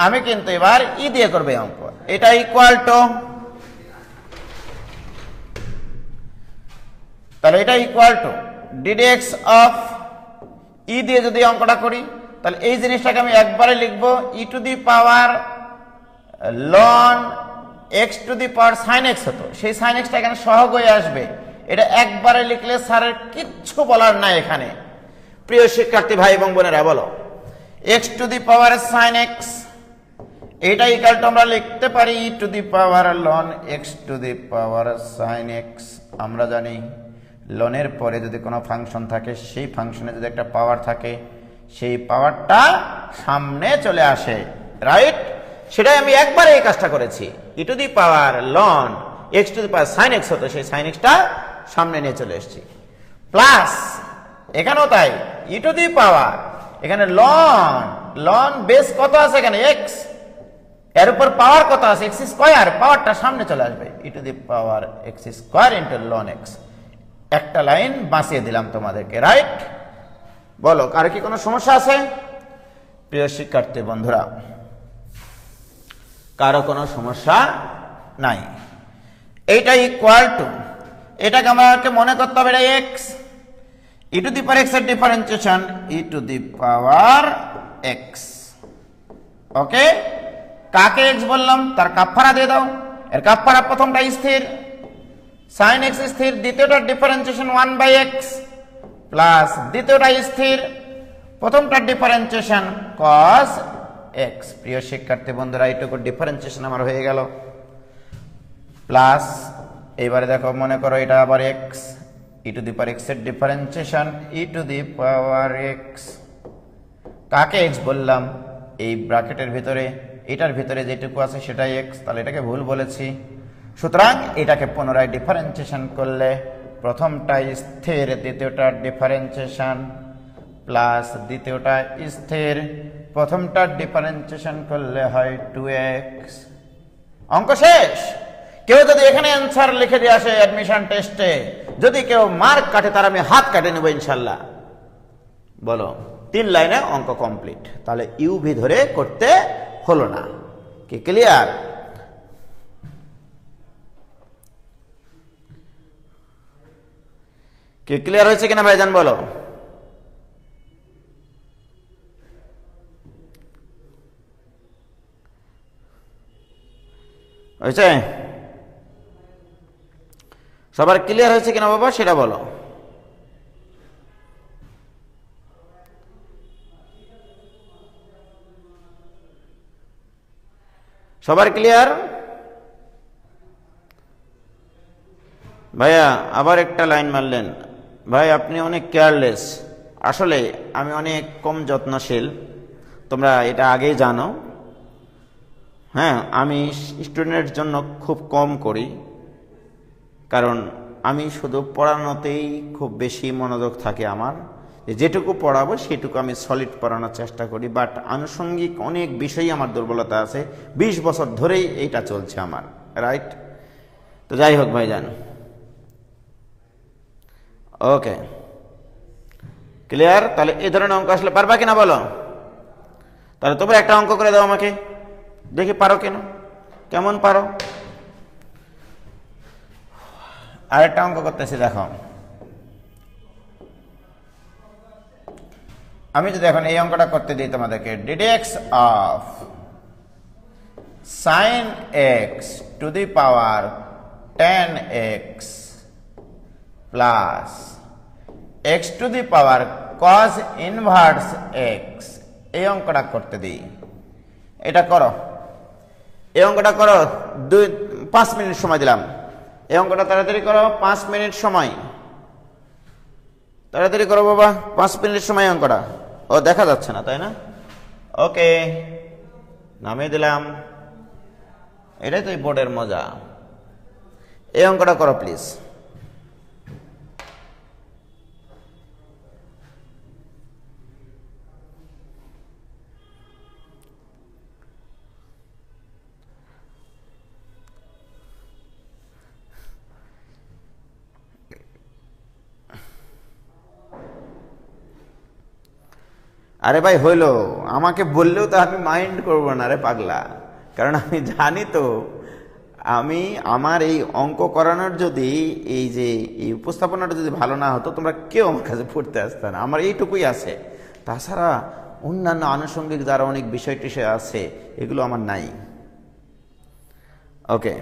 [SPEAKER 1] আমি কিন্তু এবার ই দিয়ে করবো এই অঙ্ক। এটা ইকুয়াল টু, তাহলে এটা ইকুয়াল টু ডিডেক্স অফ ই দিয়ে যদি অঙ্কটা করি, তাহলে এই জিনিসটাকে আমি একবারে লিখবো e to the power ln x to the power sine x হতো, সেই সাইন এক্সটা এখানে সহগ হয়ে আসবে। এটা একবারে লিখলে স্যারের কিচ্ছু বলার নাই এখানে। প্রিয় শিক্ষার্থী ভাই এবং বোনেরা, বলো x to the power sine x, এটা ইকুয়াল টু আমরা লিখতে পারি e to the power ln x to the power sine x. আমরা জানি লনের পরে যদি কোনো ফাংশন থাকে, সেই ফাংশনে যদি একটা পাওয়ার থাকে, সেই পাওয়ারটা সামনে চলে আসে, রাইট? সেটাই আমি একবারে এই কাজটা করেছি। E to the power ln x to the power sine x হতো, সেই সাইন এক্সটা সামনে নিয়ে চলে এসেছি। প্লাস এখানেও তাই, ই টু দি পাওয়ার এখানে লন বেস কত আছে এখানে এক্স, এর উপর পাওয়ার কত আছে এক্স স্কোয়ার, পাওয়ারটা সামনে চলে আসবে, e to the power x square into ln x. একটা লাইন বাঁচিয়ে দিলাম তোমাদেরকে, রাইট? বলো কার কি কোনো সমস্যা আছে? প্রিয় শিক্ষার্থী বন্ধুরা, কারো কোনো সমস্যা নাই? এইটা ইকুয়াল টু, এটাকে আমাকে মনে করতে হবে এটা x, e to the power x এর differentiation e to the power x. Okay, কাকে এক্স বললাম তার কাফারা দিয়ে দাও। এর কাফারা প্রথমটা স্থির সাইন এক্স স্থির, দ্বিতীয়টার ডিফারেন্সিয়েশন 1/x প্লাস দ্বিতীয়টা স্থির, প্রথমটার ডিফারেন্সিয়েশন cos x। প্রিয় শিক্ষার্থী বন্ধুরা, এইটুকু ডিফারেন্সিয়েশন আমার হয়ে গেল। প্লাস এইবারে দেখো, মনে করো এটা আবার x, e to the power x এর differentiation e to the power x। কাকে x বললাম? এই ব্র্যাকেটের ভিতরে, এটার ভিতরে যেটুকু আছে সেটাই x, তাহলে এটাকে ভুল বলেছি। সুতরাং এটাকে পুনরায় ডিফারেন্সিয়েশন করলে প্রথমটা স্থির, দ্বিতীয়টার ডিফারেন্সিয়েশন প্লাস দ্বিতীয়টা স্থির, প্রথমটার ডিফারেন্সিয়েশন করলে হয় 2x। অঙ্ক শেষ। কেউ যদি এখানে অ্যান্সার লিখে দিয়ে আসে অ্যাডমিশন টেস্টে, যদি কেউ মার্ক কাটে তার আমি হাত কাটে নেব ইনশাল্লাহ। বলো 3 লাইনে অঙ্ক কমপ্লিট। তাহলে ইউভি ধরে করতে হলো না। কি ক্লিয়ার? কি ক্লিয়ার হয়েছে কিনা ভাইজান বলো? হয়েছে? সবার ক্লিয়ার হয়েছে কিনা বাবা সেটা বলো। সবার ক্লিয়ার? ভাইয়া আবার একটা লাইন মারলেন, ভাই আপনি অনেক কেয়ারলেস। আসলে আমি অনেক কম যত্নশীল, তোমরা এটা আগেই জানো। হ্যাঁ, আমি স্টুডেন্টের জন্য খুব কম করি, কারণ আমি শুধু পড়ানোতেই খুব বেশি মনোযোগ থাকে আমার। যেটুকু পড়াবো সেটুকু আমি সলিড পড়ানোর চেষ্টা করি, বাট আনুষঙ্গিক অনেক বিষয়ই আমার দুর্বলতা আছে। 20 বছর ধরেই এইটা চলছে আমার, রাইট? তো যাই হোক ভাইজান, ওকে, ক্লিয়ার? তাহলে এই ধরনের অঙ্ক আসলে পারবা কিনা বলো? তাহলে তবে একটা অঙ্ক করে দাও আমাকে, দেখি পারো কিনা, কেমন পারো। আরেকটা অঙ্ক করতেছি, দেখো। আমি যদি এখন এই অঙ্কটা করতে দিই তোমাদেরকে, ডিডেক্স of sin x to the power 10x plus x to the power cos inverse x, এই অঙ্কটা করতে দিই। এটা করো, এই অঙ্কটা করো, 5 মিনিট সময় দিলাম। এই অঙ্কটা তাড়াতাড়ি করো, 5 মিনিট সময়, তাড়াতাড়ি করো বাবা, 5 মিনিট সময় অঙ্কটা। ও দেখা যাচ্ছে না, তাই না? ওকে, নামিয়ে দিলাম। এটাই তো এই বোর্ডের মজা। এই অঙ্কটা করো প্লিজ। আরে ভাই হইলো, আমাকে বললেও তো আমি মাইন্ড করবো না রে পাগলা, কারণ আমি জানি তো আমি আমার এই অঙ্ক করানোর যদি এই যে এই উপস্থাপনাটা যদি ভালো না হতো তোমরা কেউ আমার কাছে পড়তে আসতে না। আমার এইটুকুই আছে, তাছাড়া অন্যান্য আনুষঙ্গিক যারা অনেক বিষয় টিষয় আছে এগুলো আমার নাই। ওকে,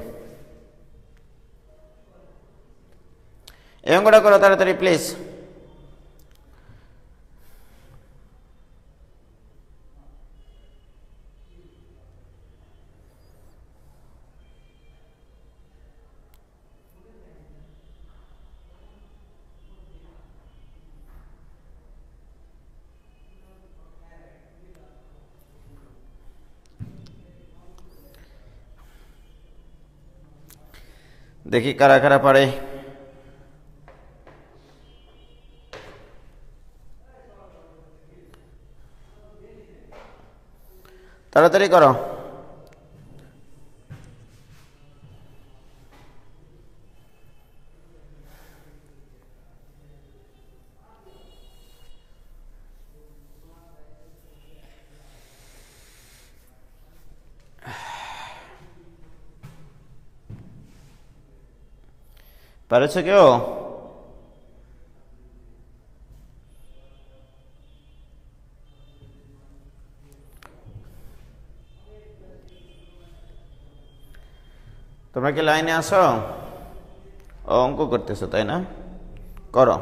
[SPEAKER 1] এই অঙ্কটা করো তাড়াতাড়ি প্লিজ। দেখি কারা কারা পারে। তাড়াতাড়ি করো। পারেছ কেউ? তোমরা কি লাইনে আসো? অঙ্ক করতেছো তাই না? করো।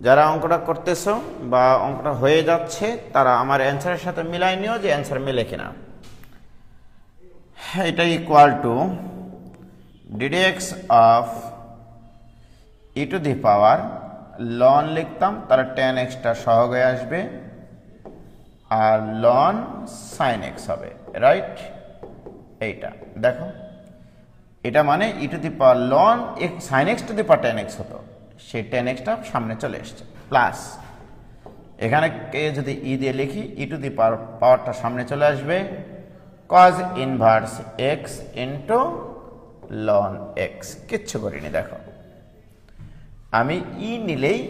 [SPEAKER 1] যারা অঙ্কটা করতেছো বা অঙ্কটা হয়ে যাচ্ছে তারা আমার অ্যান্সারের সাথে মিলাই নিও যে অ্যান্সার মিলে কিনা। এটা equal to d d x of e to the power, ln লিখতাম তারা 10xটা সহগ হয়ে আসবে আর লন sin x হবে, রাইট? এইটা দেখো, এটা মানে e to the power ln sin x to the power 10x হতো, সেই 10xটা সামনে চলে এসছে, প্লাস এখানে কে যদি ই দিয়ে লিখি ই টু দি পাওয়ারটা সামনে চলে আসবে cos inverse x into loan x। কিচ্ছু করিনি, দেখো আমি ই নিলেই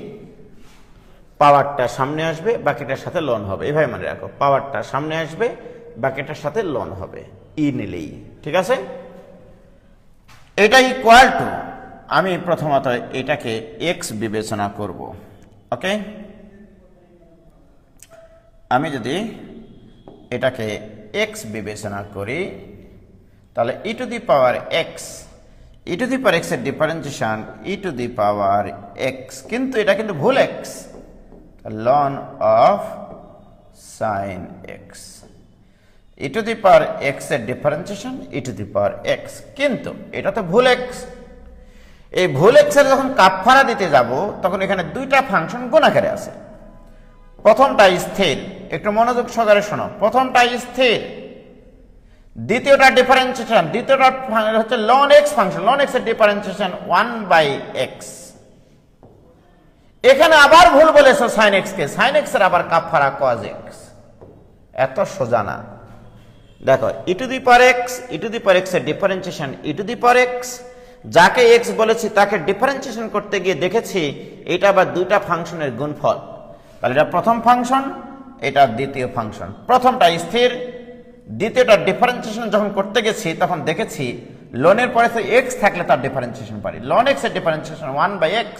[SPEAKER 1] পাওয়ারটা সামনে আসবে, বাকিটার সাথে লন হবে, এভাবে মনে রাখো, পাওয়ারটা সামনে আসবে, বাকিটার সাথে লন হবে ই নিলেই, ঠিক আছে? এটা ইকুয়াল টু, আমি প্রথমত এটাকে x বিবেচনা করব, ওকে? আমি যদি এটাকে x বিবেচনা করি তাহলে e to the power x, e to the power x এর differentiation e to the power x, কিন্তু এটা কিন্তু ভুল x, ln of sin x, e to the power x এর differentiation e to the power x, কিন্তু এটা তো ভুল x। এই ভুল x এর যখন কাপফারা দিতে যাব তখন এখানে দুইটা ফাংশন গুণ আকারে আছে, প্রথমটা স্থির, একটু মনোযোগ সহকারে শোনো। প্রথমটা স্থির, দ্বিতীয়টা ডিফারেন্সিয়েশন, দ্বিতীয়টা হচ্ছে ln x function, ln x এর ডিফারেন্সিয়েশন 1/x। এখানে আবার ভুল বলেছো sin x কে, sin x এর আবার কাফারা cos x। এত সোজা না। দেখো e to the power x, e to the power x এর differentiation e to the power x, যাকে x বলেছি তাকে ডিফারেন্সিয়েশন করতে গিয়ে দেখেছি এটা আবার দুইটা ফাংশনের গুণফল। তাহলে এটা প্রথম ফাংশন, এটা দ্বিতীয় ফাংশন। প্রথমটা স্থির, দ্বিতীয়টা ডিফারেন্সিয়েশন যখন করতে গেছি তখন দেখেছি ln এর পরে তো x থাকলে তার ডিফারেন্সিয়েশন পারি। ln x এর ডিফারেন্সিয়েশন 1/x,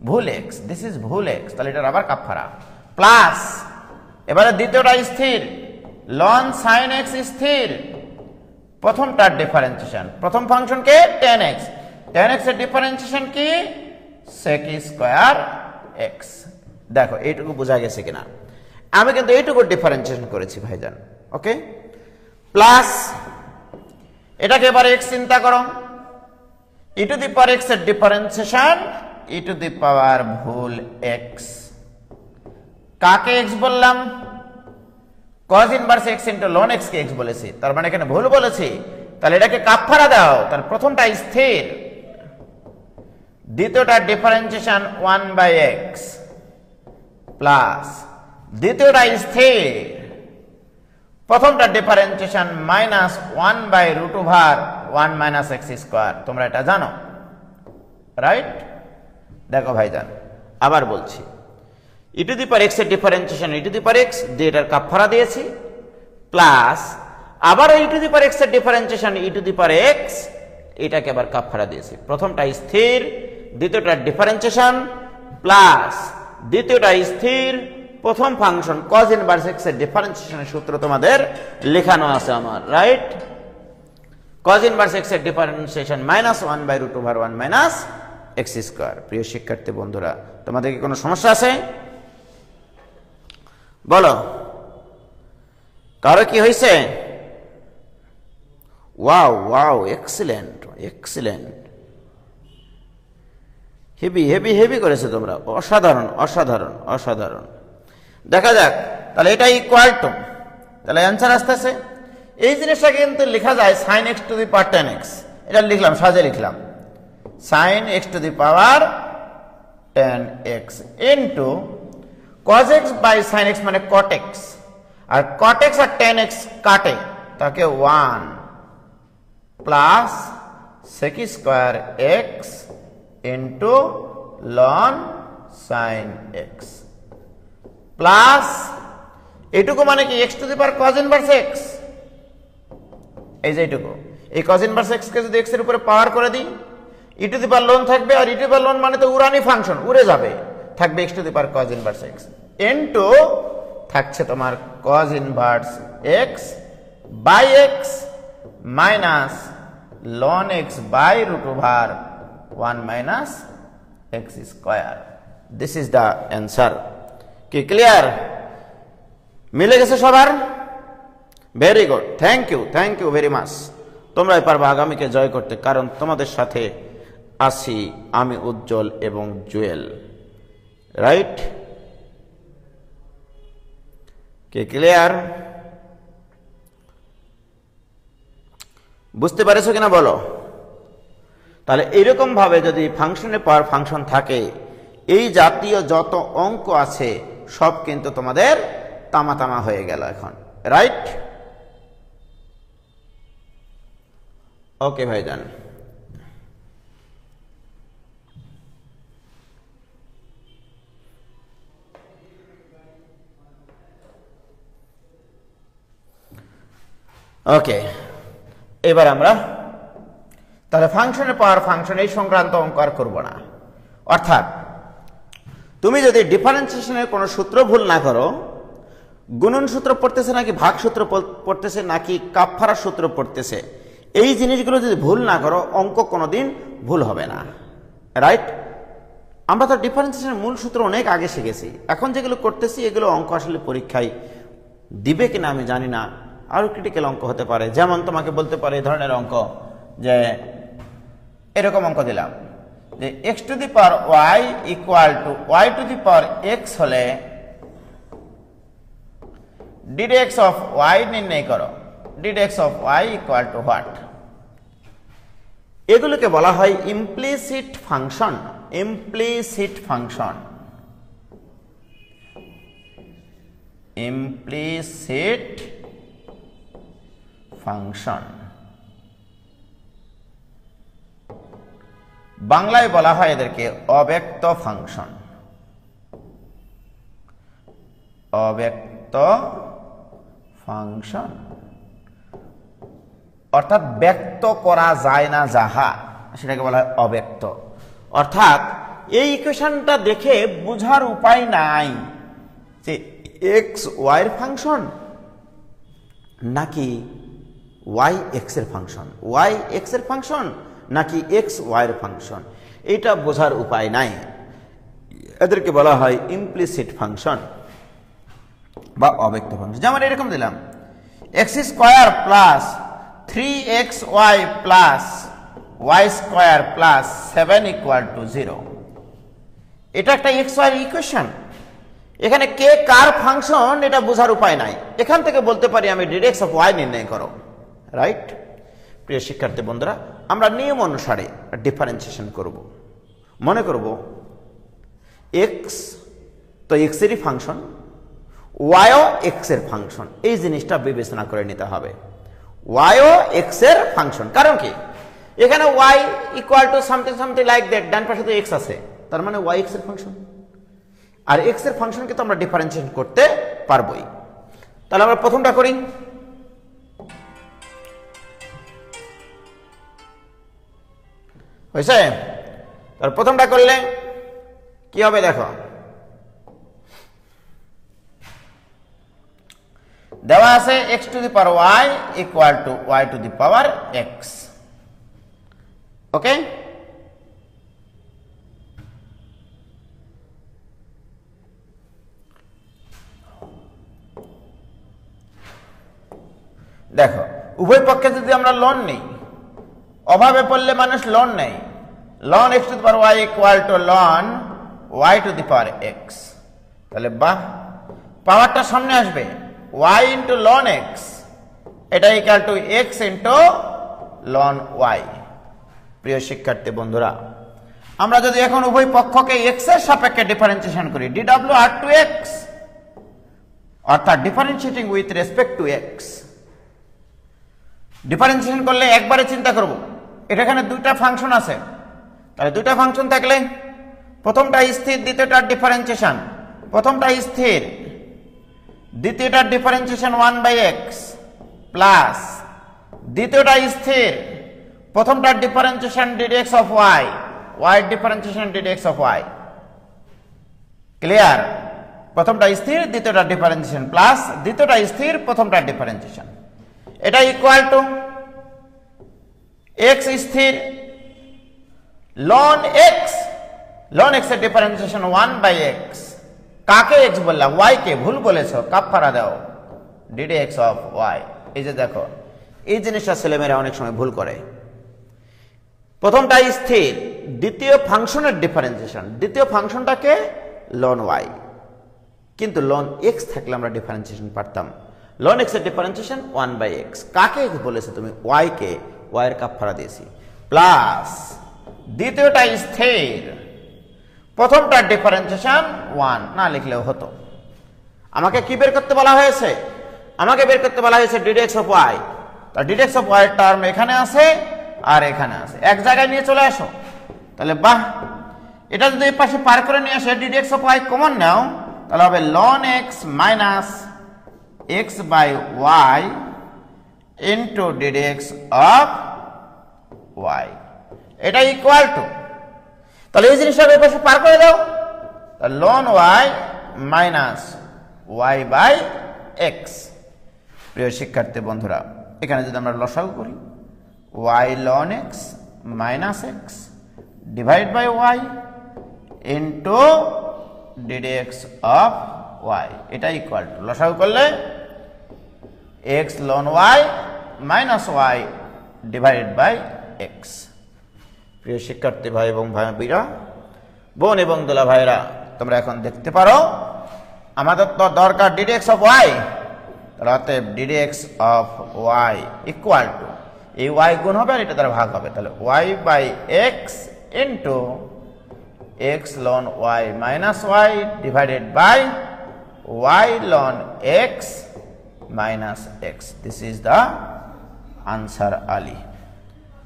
[SPEAKER 1] ভুল x, দিস ইজ ভুল x, তাহলে এটার আবার কাফারা প্লাস। এবারে দ্বিতীয়টা স্থির, ln sin x স্থির, প্রথমটার ডিফারেন্সিয়েশন, প্রথম ফাংশনকে tan x, tan x এর ডিফারেন্সিয়েশন কি sec স্কয়ার x। দেখো এইটুকু বোঝা গেছে কিনা? আমি কিন্তু এইটুকু ডিফারেন্সিয়েশন করেছি ভাইজান, ওকে। প্লাস এটাকে এবারে x চিন্তা করো, e to the power x এর differentiation e to the power ভুল x। কাকে x বললাম? cos inverse x into ln x কে x বলেছি, তার মানে এখানে ভুল বলেছি। তাহলে এটাকে কাফারা দাও। তাহলে প্রথমটা স্থির, দ্বিতীয়টা ডিফারেন্সিয়েশন 1/x প্লাস দ্বিতীয়টা স্থির, প্রথমটা ডিফারেন্সিয়েশন -1/√1 - x স্কয়ার। তোমরা এটা জানো, রাইট? দেখো ভাইজান আবার বলছি, e to the power x এর differentiation e to the power x দিয়ে এটার কাফারা দিয়েছি, প্লাস আবার e to the power x এর differentiation e to the power x, এটাকে আবার কাফারা দিয়েছি। প্রথমটা স্থির, দ্বিতীয়টা ডিফারেন্সিয়েশন প্লাস দ্বিতীয়টা স্থির, প্রথম ফাংশন cos ইনভার্স x এর ডিফারেন্সিয়েশনের সূত্র তোমাদের লেখানো আছে আমার, রাইট? cos ইনভার্স x এর ডিফারেন্সিয়েশন -1/√1 - x স্কয়ার। প্রিয় শিক্ষার্থী বন্ধুরা, তোমাদের কি কোনো সমস্যা আছে? বলো, কারো কি হয়েছে? Wow wow, excellent excellent, heavy heavy heavy করেছে তোমরা, অসাধারণ অসাধারণ অসাধারণ। দেখা যাক, তাহলে এটা ইকুয়াল টু, তাহলে অ্যান্সার আসতেছে। এই জিনিসটা কিন্তু লেখা যায় sin x to the power tan x, এটা লিখলাম, সাজে লিখলাম sin x to the power tan x into cos x by sin x মানে cot x, আর cot x আর tan x কাটে, তাকে 1 plus sec square x into ln sin x plus এইটুকু মানে কি x to the power cos inverse x, এই যে এইটুকু, এই cos ইনভার্স x কে যদি x এর উপরে পাওয়ার করে দিই, e to the power ln থাকবে, আর e to the power ln মানে তো উড়ানি ফাংশন, উড়ে যাবে, থাকবে x to the power cos inverse x into থাকছে তোমার cos inverse x by x minus ln x by √1 - x square. This is the answer. কি ক্লিয়ার? মিলে গেছে সবার? Very good, thank you very much. তোমরাই পারবে আগামীকে জয় করতে, কারণ তোমাদের সাথে আছি আমি উজ্জ্বল এবং জুয়েল, রাইট? কি ক্লিয়ার? বুঝতে পারছো কিনা বলো? তাহলে এইরকম ভাবে যদি ফাংশনের পর ফাংশন থাকে, এই জাতীয় যত অঙ্ক আছে সব কিন্তু তোমাদের তামা তামা হয়ে গেল এখন, রাইট? ওকে ভাইজান, ওকে। এবার আমরা তাহলে ফাংশনের পাওয়ার ফাংশন এই সংক্রান্ত অঙ্ক আর করবো না। অর্থাৎ তুমি যদি ডিফারেন্সিয়েশনের কোনো সূত্র ভুল না করো, গুণন সূত্র পড়তেছে নাকি ভাগ সূত্র পড়তেছে নাকি কাফারা সূত্র পড়তেছে, এই জিনিসগুলো যদি ভুল না করো, অঙ্ক কোনোদিন ভুল হবে না, রাইট? আমরা তো ডিফারেন্সিয়েশনের মূল সূত্র অনেক আগে শিখেছি, এখন যেগুলো করতেছি এগুলো অঙ্ক আসলে পরীক্ষায় দিবে কিনা আমি জানি না, আরো ক্রিটিক্যাল অঙ্ক হতে পারে। যেমন তোমাকে বলতে পারে এই ধরনের অঙ্ক, যে এরকম অঙ্ক দিলাম যে x to the power y equal to y to the power x হলে ডিডেক্স অফ ওয়াই নির্ণয় করো। D d x of y equal to what? এগুলোকে বলা হয় implicit function. Implicit function, implicit function, বাংলায় বলা হয় এদেরকে অব্যক্ত ফাংশন। অব্যক্ত ফাংশন অর্থাৎ ব্যক্ত করা যায় না যাহা, সেটাকে বলা হয় অব্যক্ত। অর্থাৎ এই ইকুয়েশনটা দেখে বোঝার উপায় নাই যে এক্স ওয়াই এর ফাংশন নাকি ওয়াই এক্স এর ফাংশন, ওয়াই এক্স এর ফাংশন নাকি এক্স ওয়াই এর ফাংশন, এটা বোঝার উপায় নাই। এদেরকে বলা হয় ইমপ্লিসিট ফাংশন বা অব্যক্ত ফাংশন। যেমন এরকম দিলাম x square plus 3xy plus y square plus 7 equal to 0। এটা একটা এক্স ওয়াই ইকুয়েশন। এখানে কে কার ফাংশন এটা বোঝার উপায় নাই। এখান থেকে বলতে পারি আমি ডিডেক্স অফ ওয়াই নির্ণয় করো, রাইট? প্রিয় শিক্ষার্থী বন্ধুরা, আমরা নিয়ম অনুসারে ডিফারেন্সিয়েশন করব। মনে করব এক্স তো এক্স এরই ফাংশন, ওয়াইও এক্স এর ফাংশন, এই জিনিসটা বিবেচনা করে নিতে হবে। ওয়াইও এক্স এর ফাংশন, কারণ কি এখানে y equal to something something like that, ডান পাশে তো এক্স আছে, তার মানে ওয়াই এক্স এর ফাংশন। আর এক্স এর ফাংশনকে তো আমরা ডিফারেন্সিয়েশন করতে পারবোই। তাহলে আমরা প্রথমটা করি। হয়েছে? তাহলে প্রথমটা করলে কি হবে দেখো, দেওয়া আছে x to the power y equal to y to the power x. Okay, দেখো উভয় পক্ষে যদি আমরা লন নেই, অভাবে পড়লে মানুষ লন নেই, ln x to the power y equal to ln y to the power x, তাহলে বাহ, পাওয়ারটা সামনে আসবে y ইন্টু লন এক্স, এটা equal to x into ln y. প্রিয় শিক্ষার্থী বন্ধুরা, আমরা যদি এখন উভয় পক্ষকে এক্স এর সাপেক্ষে ডিফারেন্সিয়েশন করি, ডিডব্লিউ আর টু এক্স, অর্থাৎ differentiating with respect to x. Differentiation করলে একবারে চিন্তা করব, এটা এখানে দুইটা ফাংশন আছে, তাহলে দুইটা ফাংশন থাকলে প্রথমটা স্থির, দ্বিতীয়টার ডিফারেন্সিয়েশন, প্রথমটা স্থির, দ্বিতীয়টার ডিফারেন্সিয়েশন 1/x প্লাস দ্বিতীয়টা স্থির, প্রথমটার differentiation d d x of y, y differentiation d d x of y। Clear? প্রথমটা স্থির, দ্বিতীয়টা ডিফারেন্সিয়েশন প্লাস দ্বিতীয়টা স্থির, প্রথমটার ডিফারেন্সিয়েশন, এটা ইকুয়াল টু x স্থির ln x, ln x এর ডিফারেন্সিয়েশন 1/x, কাকে x বললাম? y কে, ভুল বলেছো, কাফারা দাও, ডিডেক্স অফ y। এই যে দেখো, এই জিনিসটা ছেলেমেয়েরা অনেক সময় ভুল করে। প্রথমটা স্থির, দ্বিতীয় ফাংশনের ডিফারেন্সিয়েশন, দ্বিতীয় ফাংশনটাকে ln y, কিন্তু ln x থাকলে আমরা ডিফারেন্সিয়েশন পারতাম। ln x এর ডিফারেন্সিয়েশন 1/x, কাকে x বলেছো তুমি? y কে, y এর কাফারা দিয়েছি, প্লাস দ্বিতীয়টা স্থির, প্রথমটার ডিফারেন্সিয়েশন 1 না লিখলেও হতো। আমাকে কি বের করতে বলা হয়েছে? আমাকে বের করতে বলা হয়েছে ডিডেক্স অফ y। তার ডিডেক্স অফ y এর টার্ম এখানে আছে আর এখানে আছে, এক জায়গায় নিয়ে চলে আসো, তাহলে বাহ, এটা যদি এই পাশে পার করে নিয়ে আসে ডিডেক্স অফ y কমন নাও, তাহলে হবে ln x minus x by y into d d x of y, এটা ইকুয়াল টু, তাহলে এই জিনিসটা এই পাশে পার করে দাও, ln y minus y by x। প্রিয় শিক্ষার্থী বন্ধুরা, এখানে যদি আমরা লসাগু করি, y ln x minus x divide by y into d d x of y, এটা ইকুয়াল টু, লসাগু করলে x ln y minus y divide by x। প্রিয় শিক্ষার্থী ভাই এবং ভাইরা, বোন এবং দোলা ভাইরা, তোমরা এখন দেখতে পারো আমাদের তো দরকার ডিডেক্স অফ y, তাহলে অতএব ddx of y equal to এই y গুণ হবে আর এটা দ্বারা ভাগ হবে, তাহলে y by x into x ln y minus y divided by y ln x minus x. This is the answer, Ali.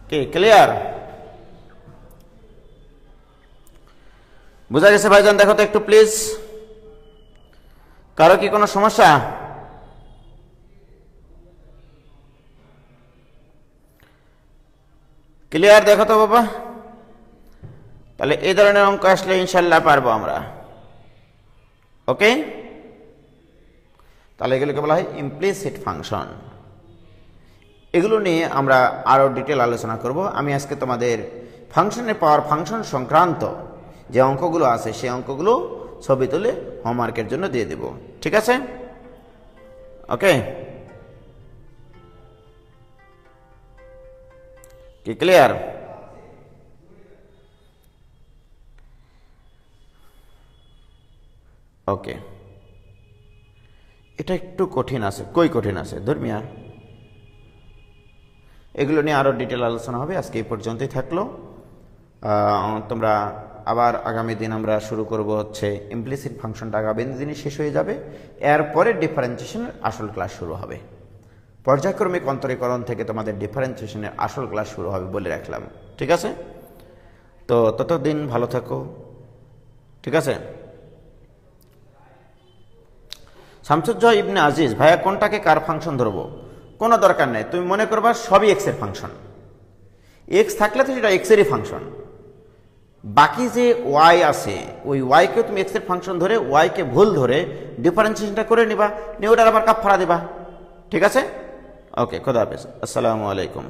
[SPEAKER 1] Okay, clear? বুঝা গেছে ভাইজান? দেখো তো একটু প্লিজ, কারো কি কোনো সমস্যা? ক্লিয়ার? দেখো তো বাবা, তাহলে এই ধরনের অঙ্ক আসলে ইনশাল্লাহ পারবো আমরা। ওকে, তাহলে এগুলোকে বলা হয় ইমপ্লিসিট ফাংশন। এগুলো নিয়ে আমরা আরও ডিটেল আলোচনা করব। আমি আজকে তোমাদের ফাংশনের পাওয়ার ফাংশন সংক্রান্ত যে অঙ্কগুলো আছে সেই অঙ্কগুলো ছবি তুলে হোমওয়ার্কের জন্য দিয়ে দেব, ঠিক আছে? ওকে, কি ক্লিয়ার? ওকে, এটা একটু কঠিন আছে। কই কঠিন আছে ধর্মিয়া? এগুলো নিয়ে আরও ডিটেল আলোচনা হবে। আজকে এই পর্যন্তই থাকলো। তোমরা আবার আগামী দিন আমরা শুরু করব হচ্ছে ইমপ্লিসিট ফাংশনটা আগামী দিনই শেষ হয়ে যাবে। এরপরে ডিফারেন্সিয়েশনের আসল ক্লাস শুরু হবে। পর্যায়ক্রমিক অন্তরীকরণ থেকে তোমাদের ডিফারেন্সিয়েশনের আসল ক্লাস শুরু হবে বলে রাখলাম, ঠিক আছে? তো ততদিন ভালো থাকো, ঠিক আছে? শামসুজ্জোহা ইবনে আজিজ, ভাইয়া কোনটাকে কার ফাংশন ধরবো? কোনো দরকার নেই, তুমি মনে করবা সবই এক্স এর ফাংশন। এক্স থাকলে তো সেটা এক্স এরই ফাংশন। বাকি যে ওয়াই আছে ওই ওয়াইকে তুমি এক্স এর ফাংশন ধরে ওয়াইকে ভুল ধরে ডিফারেন্সিয়েশনটা করে নিবা, নিয়ে ওটার আবার কাফারা দিবা, ঠিক আছে? ওকে, খোদা হাফেজ, আসসালামু আলাইকুম।